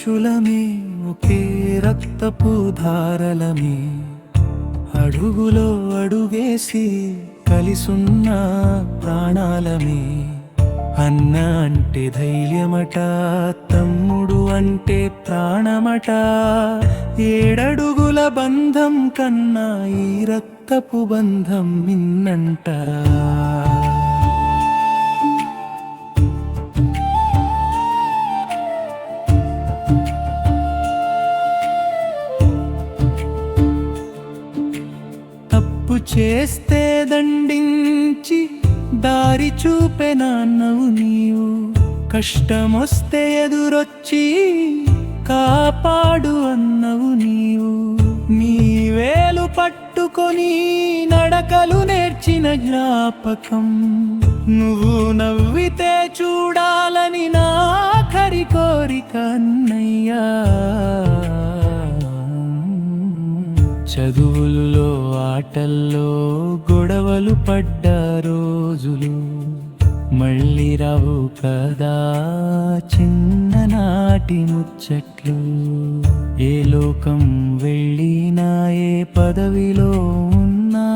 మనుషులమే ఒకే రక్తపు ధారలమే, అడుగులో అడుగేసి కలిసున్న ప్రాణాలమే. అన్న అంటే ధైర్యమట, తమ్ముడు అంటే ప్రాణమట, ఏడడుగుల బంధం కన్నా ఈ రక్తపు బంధం మిన్నంట. తప్పు చేస్తే దండించి దారి చూపే నాన్నవు నీవు, కష్టమొస్తే ఎదురొచ్చి కాపాడు అన్నవు నీవు. నీ వేలు పట్టుకొని నడకలు నేర్చిన జ్ఞాపకం, నువ్వు నవ్వితే చూడాలని నా ఆఖరి కోరిక అన్నయ్యా. చదువుల్లో ఆటల్లో గొడవలు పడ్డ రోజులు మళ్ళీ రావు కదా, చిన్ననాటి ముచ్చట్లు. ఏ లోకం వెళ్ళినా ఏ పదవిలో ఉన్నా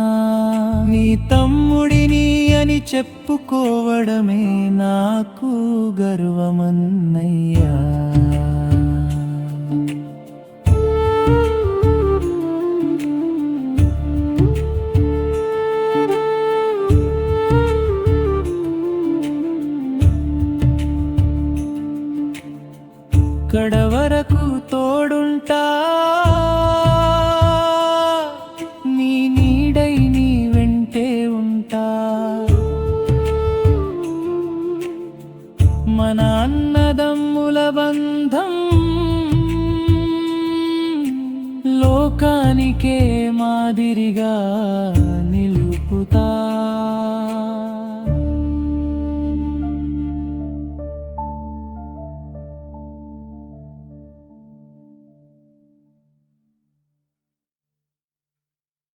నీ తమ్ముడిని అని చెప్పుకోవడమే నాకు గర్వమన్నయ్యా. కడవరకు తోడుంటా, నీ నీడై నీ వెంటే ఉంటా. మన అన్నదమ్ముల బంధం లోకానికే మాదిరిగా